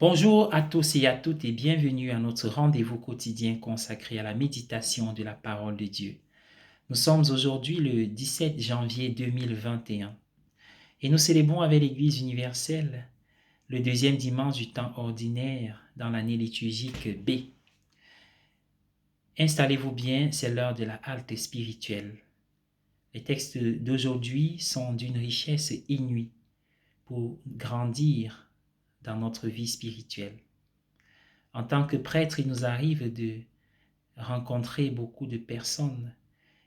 Bonjour à tous et à toutes et bienvenue à notre rendez-vous quotidien consacré à la méditation de la parole de Dieu. Nous sommes aujourd'hui le 17 janvier 2021 et nous célébrons avec l'Église universelle le deuxième dimanche du temps ordinaire dans l'année liturgique B. Installez-vous bien, c'est l'heure de la halte spirituelle. Les textes d'aujourd'hui sont d'une richesse inouïe pour grandir dans notre vie spirituelle. En tant que prêtre, il nous arrive de rencontrer beaucoup de personnes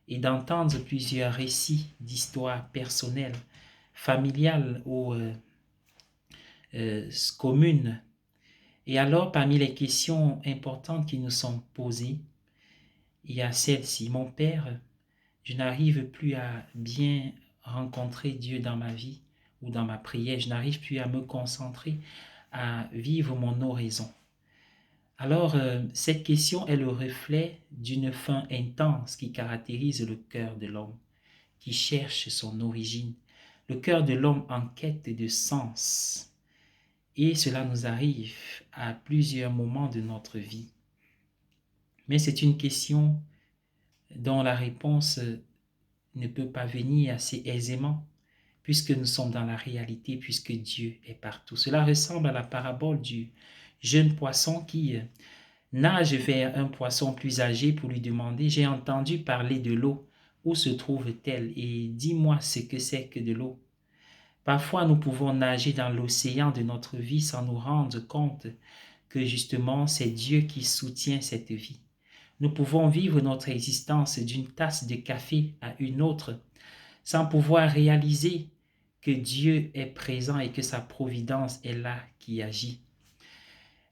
et d'entendre plusieurs récits d'histoires personnelles, familiales ou communes. Et alors, parmi les questions importantes qui nous sont posées, il y a celle-ci. Mon Père, je n'arrive plus à bien rencontrer Dieu dans ma vie ou dans ma prière. Je n'arrive plus à me concentrer, à vivre mon oraison. Alors, cette question est le reflet d'une faim intense qui caractérise le cœur de l'homme, qui cherche son origine. Le cœur de l'homme en quête de sens. Et cela nous arrive à plusieurs moments de notre vie. Mais c'est une question dont la réponse ne peut pas venir assez aisément, puisque nous sommes dans la réalité, puisque Dieu est partout. Cela ressemble à la parabole du jeune poisson qui nage vers un poisson plus âgé pour lui demander « J'ai entendu parler de l'eau, où se trouve-t-elle et dis-moi ce que c'est que de l'eau ?» Parfois, nous pouvons nager dans l'océan de notre vie sans nous rendre compte que justement, c'est Dieu qui soutient cette vie. Nous pouvons vivre notre existence d'une tasse de café à une autre sans pouvoir réaliser que Dieu est présent et que sa providence est là qui agit.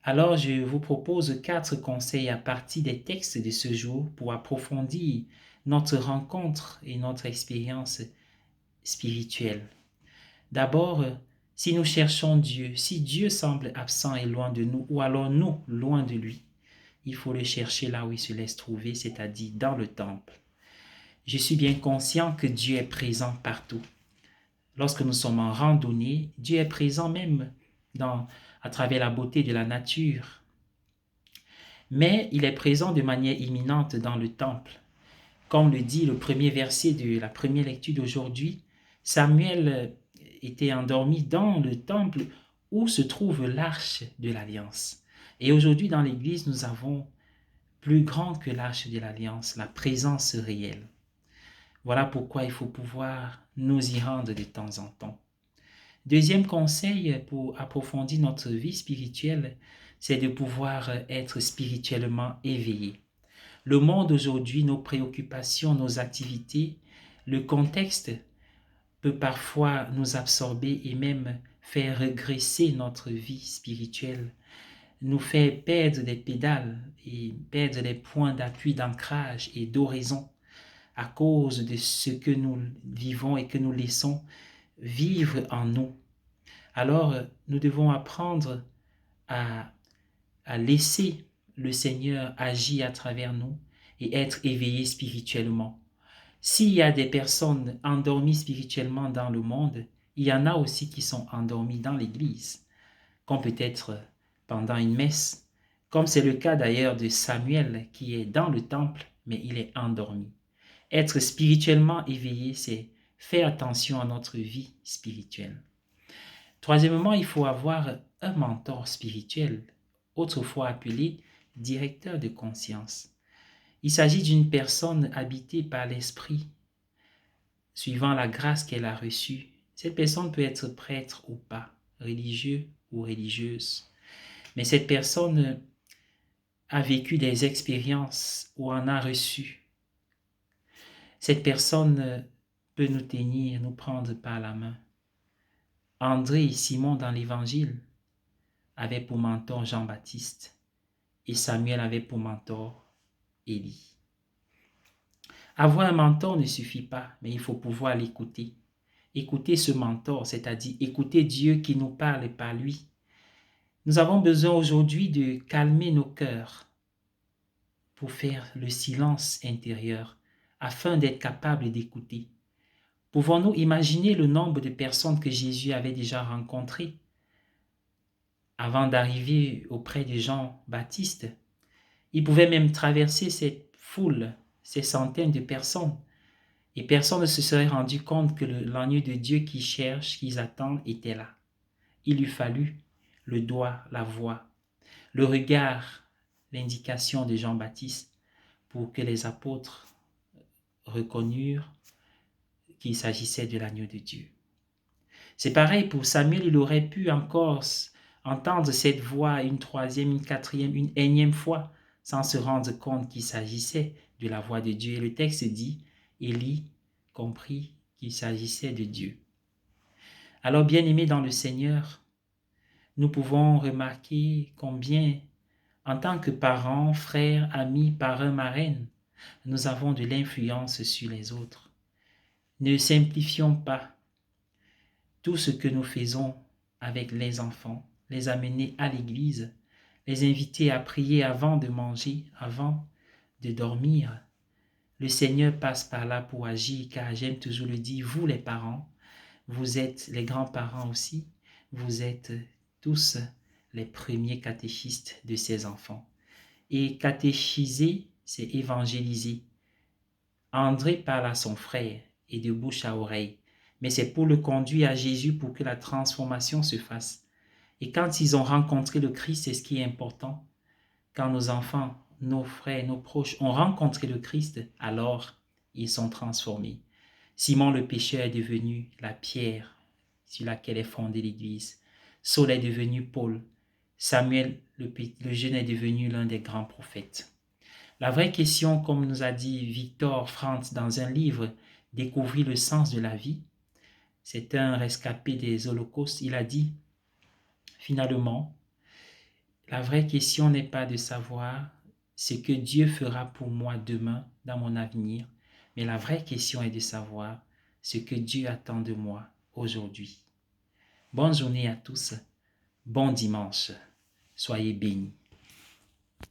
Alors, je vous propose 4 conseils à partir des textes de ce jour pour approfondir notre rencontre et notre expérience spirituelle. D'abord, si nous cherchons Dieu, si Dieu semble absent et loin de nous, ou alors nous loin de lui, il faut le chercher là où il se laisse trouver, c'est-à-dire dans le temple. Je suis bien conscient que Dieu est présent partout. Lorsque nous sommes en randonnée, Dieu est présent même à travers la beauté de la nature. Mais il est présent de manière imminente dans le temple. Comme le dit le premier verset de la première lecture d'aujourd'hui, Samuel était endormi dans le temple où se trouve l'arche de l'Alliance. Et aujourd'hui, dans l'Église, nous avons plus grand que l'arche de l'Alliance, la présence réelle. Voilà pourquoi il faut pouvoir nous y rendre de temps en temps. Deuxième conseil pour approfondir notre vie spirituelle, c'est de pouvoir être spirituellement éveillé. Le monde aujourd'hui, nos préoccupations, nos activités, le contexte peut parfois nous absorber et même faire régresser notre vie spirituelle, nous faire perdre des pédales et perdre des points d'appui, d'ancrage et d'oraison à cause de ce que nous vivons et que nous laissons vivre en nous. Alors, nous devons apprendre à laisser le Seigneur agir à travers nous et être éveillés spirituellement. S'il y a des personnes endormies spirituellement dans le monde, il y en a aussi qui sont endormies dans l'Église, comme peut-être pendant une messe, comme c'est le cas d'ailleurs de Samuel qui est dans le temple, mais il est endormi. Être spirituellement éveillé, c'est faire attention à notre vie spirituelle. Troisièmement, il faut avoir un mentor spirituel, autrefois appelé directeur de conscience. Il s'agit d'une personne habitée par l'Esprit, suivant la grâce qu'elle a reçue. Cette personne peut être prêtre ou pas, religieux ou religieuse. Mais cette personne a vécu des expériences ou en a reçu. Cette personne peut nous tenir, nous prendre par la main. André et Simon dans l'Évangile avaient pour mentor Jean-Baptiste et Samuel avait pour mentor Élie. Avoir un mentor ne suffit pas, mais il faut pouvoir l'écouter. Écouter ce mentor, c'est-à-dire écouter Dieu qui nous parle par lui. Nous avons besoin aujourd'hui de calmer nos cœurs pour faire le silence intérieur afin d'être capable d'écouter. Pouvons-nous imaginer le nombre de personnes que Jésus avait déjà rencontrées avant d'arriver auprès de Jean-Baptiste. Il pouvait même traverser cette foule, ces centaines de personnes, et personne ne se serait rendu compte que l'agneau de Dieu qu'ils cherchent, qu'ils attendent, était là. Il lui fallut le doigt, la voix, le regard, l'indication de Jean-Baptiste pour que les apôtres reconnurent qu'il s'agissait de l'agneau de Dieu. C'est pareil pour Samuel, il aurait pu encore entendre cette voix une troisième, une quatrième, une énième fois sans se rendre compte qu'il s'agissait de la voix de Dieu. Et le texte dit, Élie comprit qu'il s'agissait de Dieu. Alors, bien-aimés dans le Seigneur, nous pouvons remarquer combien, en tant que parents, frères, amis, parrains, marraines, nous avons de l'influence sur les autres. Ne simplifions pas tout ce que nous faisons avec les enfants, les amener à l'église, les inviter à prier avant de manger, avant de dormir. Le Seigneur passe par là pour agir, car j'aime toujours le dire, vous les parents, vous êtes les grands-parents aussi, vous êtes tous les premiers catéchistes de ces enfants. Et catéchiser, c'est évangéliser. André parle à son frère et de bouche à oreille, mais c'est pour le conduire à Jésus pour que la transformation se fasse. Et quand ils ont rencontré le Christ, c'est ce qui est important. Quand nos enfants, nos frères, nos proches ont rencontré le Christ, alors ils sont transformés. Simon le pécheur est devenu la pierre sur laquelle est fondée l'Église. Saul est devenu Paul. Samuel le jeune est devenu l'un des grands prophètes. La vraie question, comme nous a dit Victor Franz dans un livre, Découvrir le sens de la vie, c'est un rescapé des holocaustes, il a dit, finalement, la vraie question n'est pas de savoir ce que Dieu fera pour moi demain dans mon avenir, mais la vraie question est de savoir ce que Dieu attend de moi aujourd'hui. Bonne journée à tous, bon dimanche, soyez bénis.